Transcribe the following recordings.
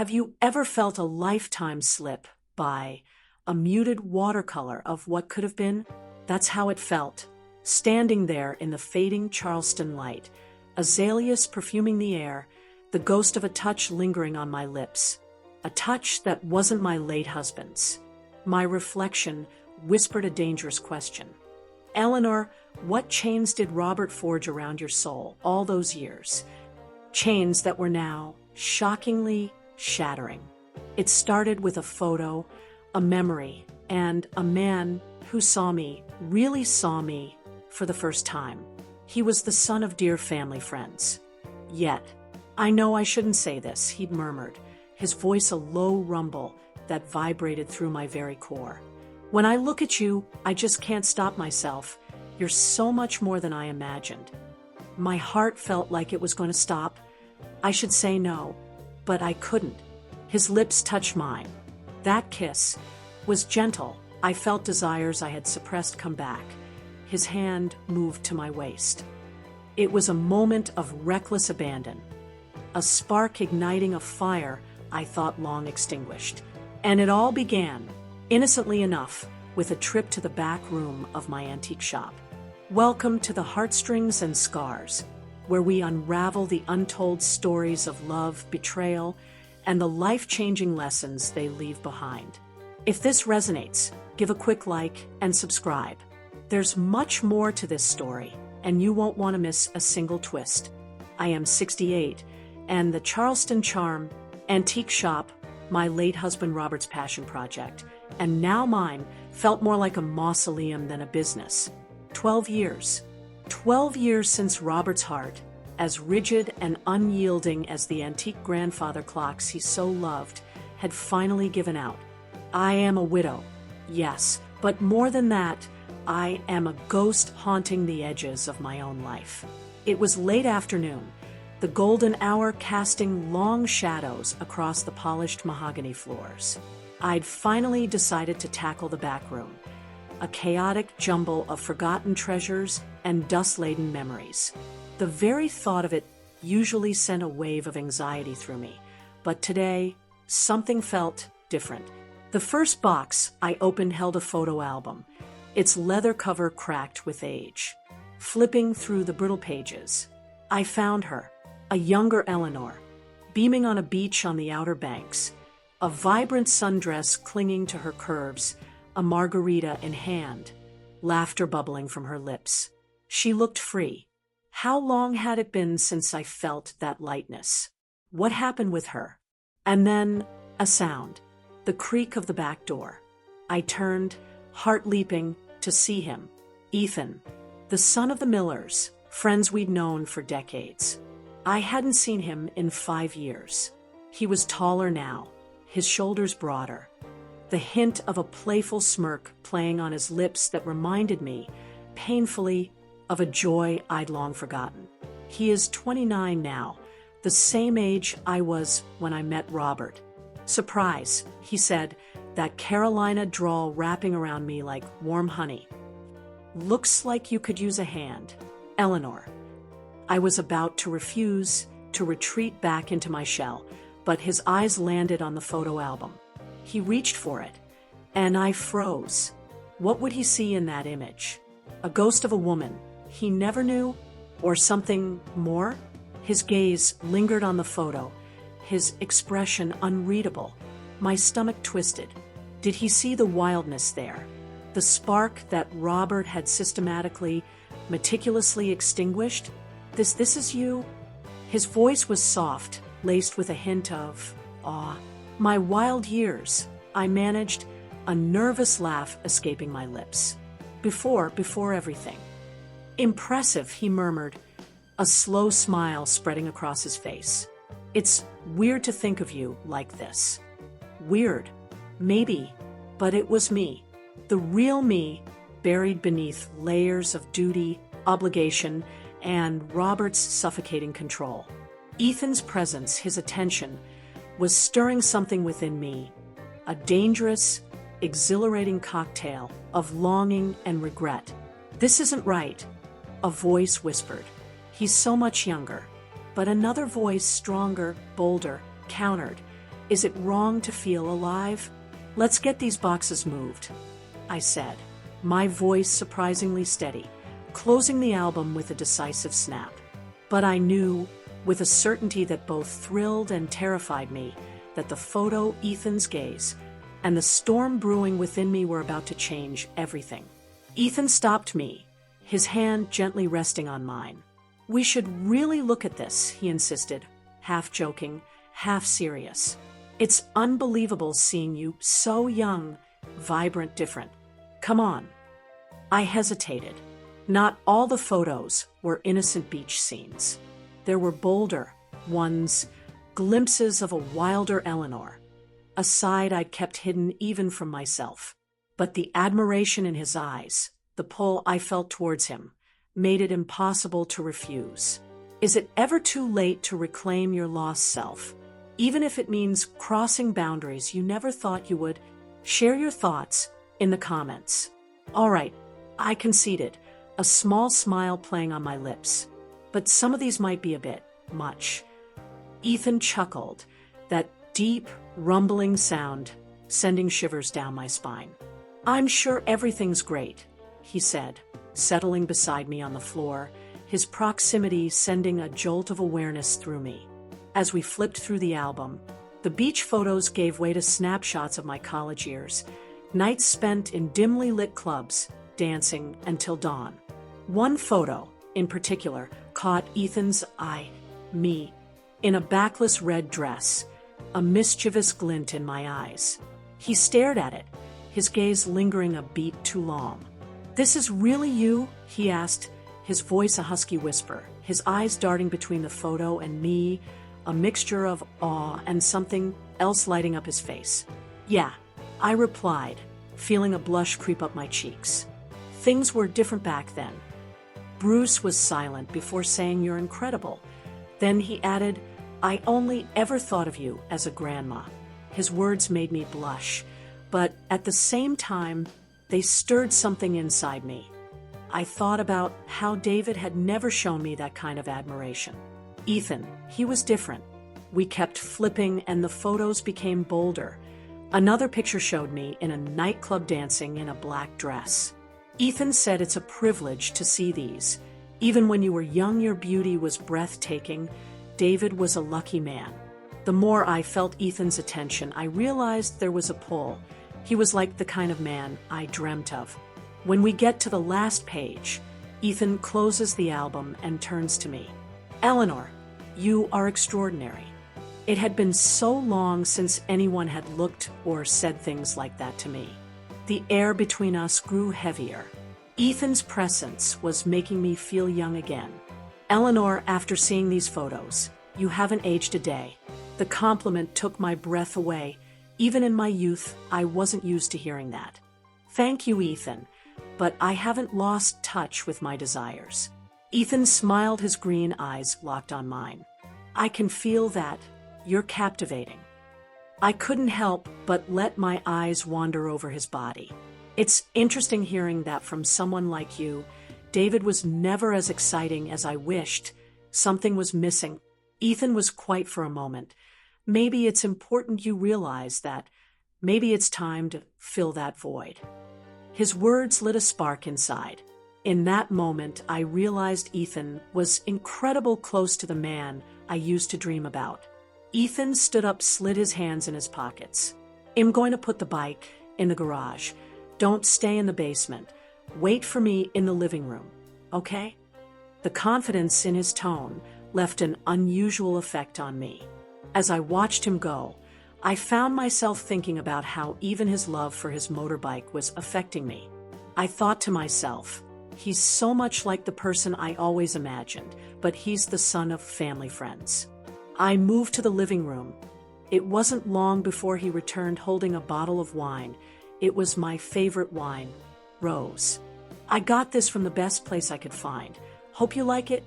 Have you ever felt a lifetime slip by a muted watercolor of what could have been? That's how it felt, standing there in the fading Charleston light, azaleas perfuming the air, the ghost of a touch lingering on my lips. A touch that wasn't my late husband's. My reflection whispered a dangerous question. Eleanor, what chains did Robert forge around your soul all those years? Chains that were now shockingly shattering. It started with a photo, a memory, and a man who saw me, really saw me, for the first time. He was the son of dear family friends. Yet, I know I shouldn't say this, he'd murmured, his voice a low rumble that vibrated through my very core. When I look at you, I just can't stop myself. You're so much more than I imagined. My heart felt like it was going to stop. I should say no, but I couldn't. His lips touched mine. That kiss was gentle. I felt desires I had suppressed come back. His hand moved to my waist. It was a moment of reckless abandon, a spark igniting a fire I thought long extinguished. And it all began, innocently enough, with a trip to the back room of my antique shop. Welcome to the Heartstrings and Scars, where we unravel the untold stories of love, betrayal, and the life-changing lessons they leave behind. If this resonates, give a quick like and subscribe. There's much more to this story, and you won't want to miss a single twist. I am 68, and the Charleston Charm antique shop, my late husband Robert's passion project, and now mine, felt more like a mausoleum than a business. 12 years. 12 years since Robert's heart, as rigid and unyielding as the antique grandfather clocks he so loved, had finally given out. I am a widow, yes, but more than that, I am a ghost haunting the edges of my own life. It was late afternoon, the golden hour casting long shadows across the polished mahogany floors. I'd finally decided to tackle the back room, a chaotic jumble of forgotten treasures and dust-laden memories. The very thought of it usually sent a wave of anxiety through me, but today, something felt different. The first box I opened held a photo album, its leather cover cracked with age. Flipping through the brittle pages, I found her, a younger Eleanor, beaming on a beach on the Outer Banks, a vibrant sundress clinging to her curves, a margarita in hand, laughter bubbling from her lips. She looked free. How long had it been since I felt that lightness? What happened with her? And then, a sound. The creak of the back door. I turned, heart leaping, to see him. Ethan, the son of the Millers, friends we'd known for decades. I hadn't seen him in 5 years. He was taller now, his shoulders broader, the hint of a playful smirk playing on his lips that reminded me, painfully, of a joy I'd long forgotten. He is 29 now, the same age I was when I met Robert. Surprise, he said, that Carolina drawl wrapping around me like warm honey. Looks like you could use a hand, Eleanor. I was about to refuse, to retreat back into my shell, but his eyes landed on the photo album. He reached for it, and I froze. What would he see in that image? A ghost of a woman he never knew, or something more? His gaze lingered on the photo, his expression unreadable. My stomach twisted. Did he see the wildness there? The spark that Robert had systematically, meticulously extinguished? This is you? His voice was soft, laced with a hint of awe. My wild years, I managed, a nervous laugh escaping my lips. Before everything. Impressive, he murmured, a slow smile spreading across his face. It's weird to think of you like this. Weird, maybe, but it was me. The real me, buried beneath layers of duty, obligation, and Robert's suffocating control. Ethan's presence, his attention, was stirring something within me, a dangerous, exhilarating cocktail of longing and regret. This isn't right, a voice whispered. He's so much younger. But another voice, stronger, bolder, countered. Is it wrong to feel alive? Let's get these boxes moved, I said, my voice surprisingly steady, closing the album with a decisive snap. But I knew, with a certainty that both thrilled and terrified me, that the photo, Ethan's gaze, and the storm brewing within me were about to change everything. Ethan stopped me, his hand gently resting on mine. We should really look at this, he insisted, half joking, half serious. It's unbelievable seeing you so young, vibrant, different. Come on. I hesitated. Not all the photos were innocent beach scenes. There were bolder ones, glimpses of a wilder Eleanor, a side I'd kept hidden even from myself. But the admiration in his eyes, the pull I felt towards him, made it impossible to refuse. Is it ever too late to reclaim your lost self? Even if it means crossing boundaries you never thought you would? Share your thoughts in the comments. All right, I conceded, a small smile playing on my lips. But some of these might be a bit much. Ethan chuckled, that deep, rumbling sound sending shivers down my spine. I'm sure everything's great, he said, settling beside me on the floor, his proximity sending a jolt of awareness through me. As we flipped through the album, the beach photos gave way to snapshots of my college years, nights spent in dimly lit clubs, dancing until dawn. One photo, in particular, caught Ethan's eye, me, in a backless red dress, a mischievous glint in my eyes. He stared at it, his gaze lingering a beat too long. "This is really you?" he asked, his voice a husky whisper, his eyes darting between the photo and me, a mixture of awe and something else lighting up his face. "Yeah," I replied, feeling a blush creep up my cheeks. Things were different back then. Bruce was silent before saying, "You're incredible." Then he added, "I only ever thought of you as a grandma." His words made me blush, but at the same time, they stirred something inside me. I thought about how David had never shown me that kind of admiration. Ethan, he was different. We kept flipping and the photos became bolder. Another picture showed me in a nightclub dancing in a black dress. Ethan said, "It's a privilege to see these. Even when you were young, your beauty was breathtaking. David was a lucky man." The more I felt Ethan's attention, I realized there was a pull. He was like the kind of man I dreamt of. When we get to the last page, Ethan closes the album and turns to me. "Eleanor, you are extraordinary." It had been so long since anyone had looked or said things like that to me. The air between us grew heavier. Ethan's presence was making me feel young again. "Eleanor, after seeing these photos, you haven't aged a day." The compliment took my breath away. Even in my youth, I wasn't used to hearing that. "Thank you, Ethan, but I haven't lost touch with my desires." Ethan smiled, his green eyes locked on mine. "I can feel that. You're captivating." I couldn't help but let my eyes wander over his body. It's interesting hearing that from someone like you. David was never as exciting as I wished. Something was missing. Ethan was quiet for a moment. "Maybe it's important you realize that. Maybe it's time to fill that void." His words lit a spark inside. In that moment, I realized Ethan was incredibly close to the man I used to dream about. Ethan stood up, slid his hands in his pockets. "I'm going to put the bike in the garage. Don't stay in the basement. Wait for me in the living room, okay?" The confidence in his tone left an unusual effect on me. As I watched him go, I found myself thinking about how even his love for his motorbike was affecting me. I thought to myself, he's so much like the person I always imagined, but he's the son of family friends. I moved to the living room. It wasn't long before he returned holding a bottle of wine. It was my favorite wine, Rose. "I got this from the best place I could find. Hope you like it."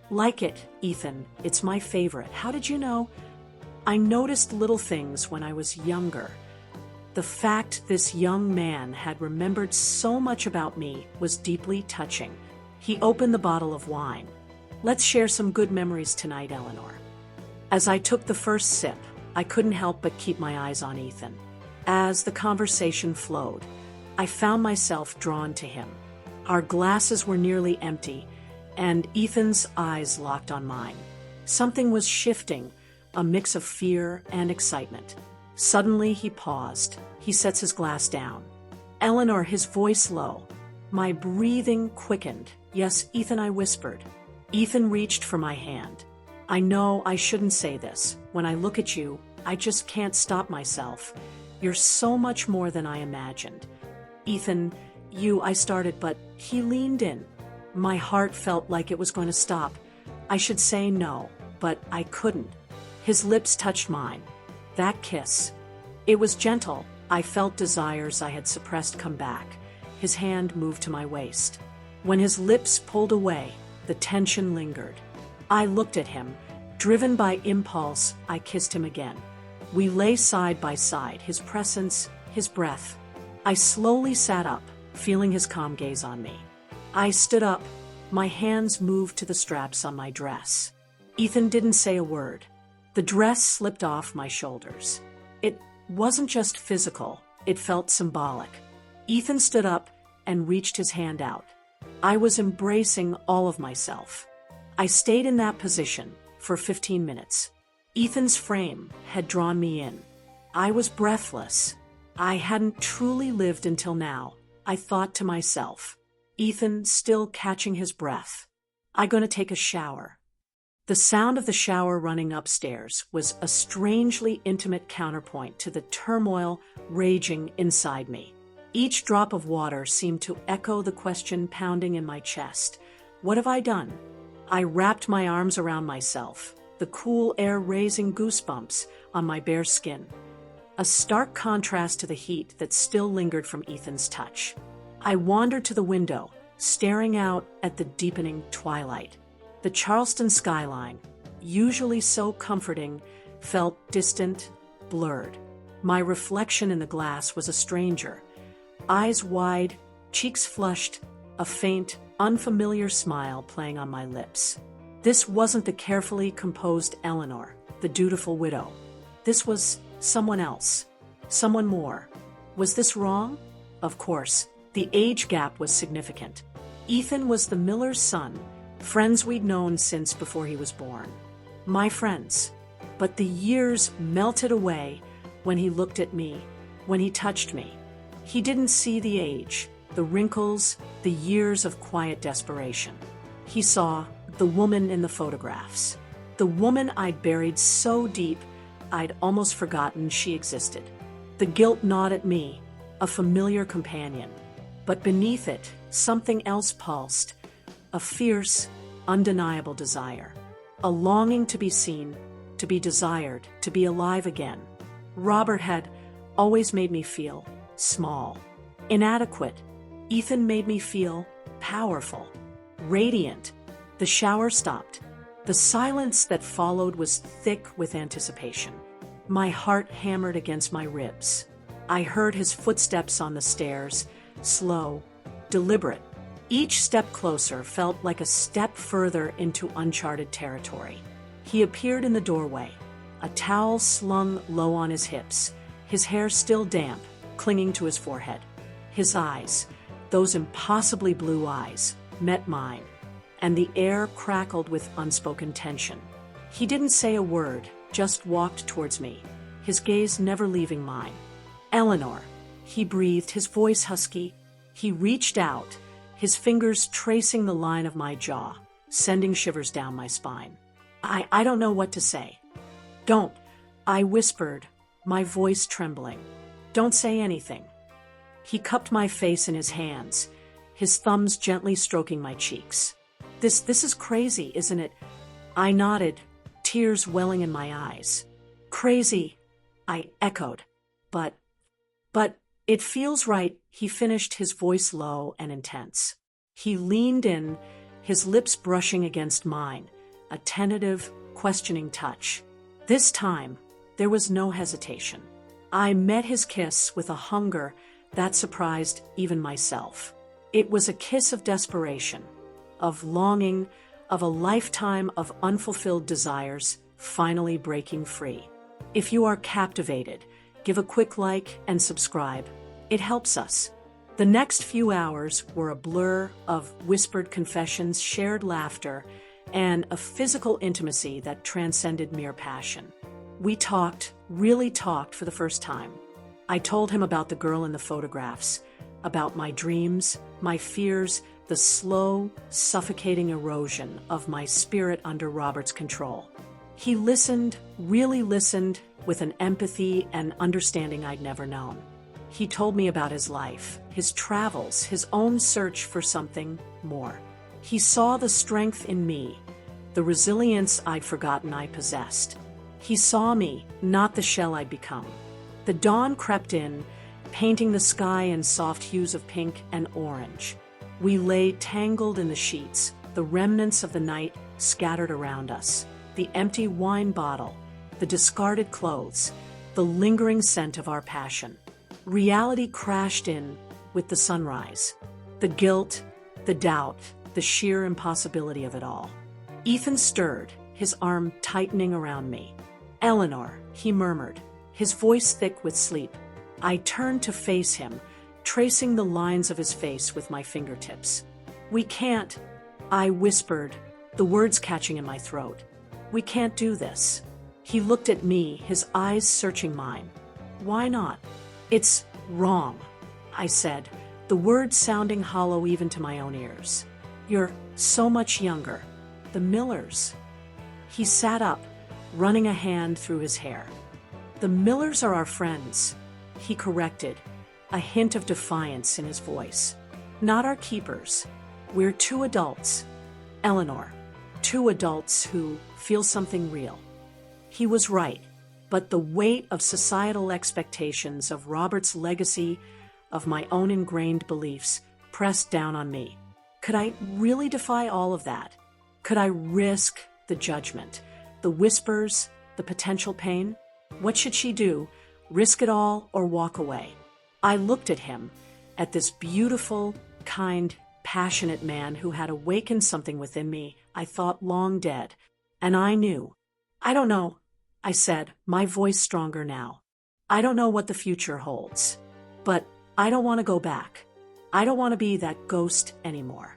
"Like it, Ethan. It's my favorite. How did you know?" "I noticed little things when I was younger." The fact this young man had remembered so much about me was deeply touching. He opened the bottle of wine. "Let's share some good memories tonight, Eleanor." As I took the first sip, I couldn't help but keep my eyes on Ethan. As the conversation flowed, I found myself drawn to him. Our glasses were nearly empty, and Ethan's eyes locked on mine. Something was shifting, a mix of fear and excitement. Suddenly he paused. He sets his glass down. "Eleanor," his voice low. My breathing quickened. "Yes, Ethan," I whispered. Ethan reached for my hand. "I know I shouldn't say this. When I look at you, I just can't stop myself. You're so much more than I imagined." "Ethan, I started, but he leaned in. My heart felt like it was going to stop. I should say no, but I couldn't. His lips touched mine. That kiss. It was gentle. I felt desires I had suppressed come back. His hand moved to my waist. When his lips pulled away, the tension lingered. I looked at him. Driven by impulse, I kissed him again. We lay side by side, his presence, his breath. I slowly sat up, feeling his calm gaze on me. I stood up. My hands moved to the straps on my dress. Ethan didn't say a word. The dress slipped off my shoulders. It wasn't just physical, it felt symbolic. Ethan stood up and reached his hand out. I was embracing all of myself. I stayed in that position for 15 minutes. Ethan's frame had drawn me in. I was breathless. I hadn't truly lived until now. I thought to myself, Ethan still catching his breath. "I'm gonna take a shower." The sound of the shower running upstairs was a strangely intimate counterpoint to the turmoil raging inside me. Each drop of water seemed to echo the question pounding in my chest. What have I done? I wrapped my arms around myself, the cool air raising goosebumps on my bare skin. A stark contrast to the heat that still lingered from Ethan's touch. I wandered to the window, staring out at the deepening twilight. The Charleston skyline, usually so comforting, felt distant, blurred. My reflection in the glass was a stranger. Eyes wide, cheeks flushed, a faint, unfamiliar smile playing on my lips. This wasn't the carefully composed Eleanor, the dutiful widow. This was someone else, someone more. Was this wrong? Of course, the age gap was significant. Ethan was the miller's son, friends we'd known since before he was born. My friends. But the years melted away when he looked at me, when he touched me. He didn't see the age, the wrinkles, the years of quiet desperation. He saw the woman in the photographs, the woman I'd buried so deep I'd almost forgotten she existed. The guilt gnawed at me, a familiar companion. But beneath it, something else pulsed, a fierce, undeniable desire, a longing to be seen, to be desired, to be alive again. Robert had always made me feel small, inadequate. Ethan made me feel powerful, radiant. The shower stopped. The silence that followed was thick with anticipation. My heart hammered against my ribs. I heard his footsteps on the stairs, slow, deliberate. Each step closer felt like a step further into uncharted territory. He appeared in the doorway, a towel slung low on his hips, his hair still damp, clinging to his forehead. His eyes, those impossibly blue eyes, met mine, and the air crackled with unspoken tension. He didn't say a word, just walked towards me, his gaze never leaving mine. "Eleanor," he breathed, his voice husky. He reached out, his fingers tracing the line of my jaw, sending shivers down my spine. I don't know what to say. "Don't," I whispered, my voice trembling. "Don't say anything." He cupped my face in his hands, his thumbs gently stroking my cheeks. This is crazy, isn't it?" I nodded, tears welling in my eyes. "Crazy," I echoed. But it feels right," he finished, his voice low and intense. He leaned in, his lips brushing against mine, a tentative, questioning touch. This time, there was no hesitation. I met his kiss with a hunger that surprised even myself. It was a kiss of desperation, of longing, of a lifetime of unfulfilled desires finally breaking free. If you are captivated, give a quick like and subscribe. It helps us. The next few hours were a blur of whispered confessions, shared laughter, and a physical intimacy that transcended mere passion. We talked, really talked for the first time. I told him about the girl in the photographs, about my dreams, my fears, the slow, suffocating erosion of my spirit under Robert's control. He listened, really listened, with an empathy and understanding I'd never known. He told me about his life, his travels, his own search for something more. He saw the strength in me, the resilience I'd forgotten I possessed. He saw me, not the shell I'd become. The dawn crept in, painting the sky in soft hues of pink and orange. We lay tangled in the sheets, the remnants of the night scattered around us, the empty wine bottle, the discarded clothes, the lingering scent of our passion. Reality crashed in with the sunrise, the guilt, the doubt, the sheer impossibility of it all. Ethan stirred, his arm tightening around me. "Eleanor," he murmured, his voice thick with sleep. I turned to face him, tracing the lines of his face with my fingertips. "We can't," I whispered, the words catching in my throat. "We can't do this." He looked at me, his eyes searching mine. "Why not?" "It's wrong," I said, the words sounding hollow even to my own ears. "You're so much younger. The Millers." He sat up, running a hand through his hair. "The Millers are our friends," he corrected, a hint of defiance in his voice. "Not our keepers. We're two adults, Eleanor, two adults who feel something real." He was right, but the weight of societal expectations, of Robert's legacy, of my own ingrained beliefs, pressed down on me. Could I really defy all of that? Could I risk the judgment, the whispers, the potential pain? What should she do? Risk it all or walk away? I looked at him, at this beautiful, kind, passionate man who had awakened something within me I thought long dead, and I knew. "I don't know," I said, my voice stronger now. "I don't know what the future holds, but I don't want to go back. I don't want to be that ghost anymore."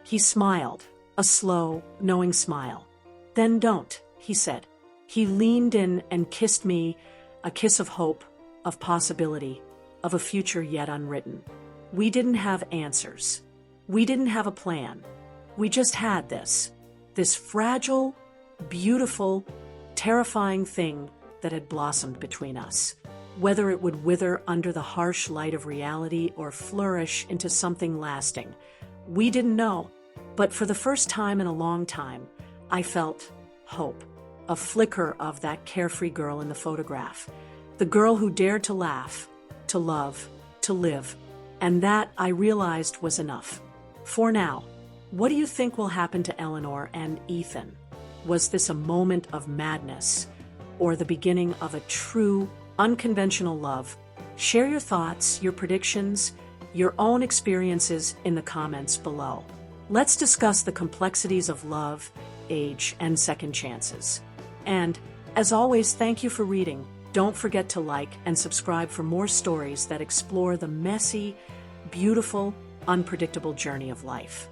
He smiled, a slow, knowing smile. "Then don't," he said. He leaned in and kissed me, a kiss of hope, of possibility, of a future yet unwritten. We didn't have answers. We didn't have a plan. We just had this fragile, beautiful, terrifying thing that had blossomed between us. Whether it would wither under the harsh light of reality or flourish into something lasting, we didn't know. But for the first time in a long time, I felt hope, a flicker of that carefree girl in the photograph, the girl who dared to laugh, to love, to live. And that, I realized, was enough. For now, what do you think will happen to Eleanor and Ethan? Was this a moment of madness, or the beginning of a true, unconventional love? Share your thoughts, your predictions, your own experiences in the comments below. Let's discuss the complexities of love, age, and second chances. And, as always, thank you for reading. Don't forget to like and subscribe for more stories that explore the messy, beautiful, unpredictable journey of life.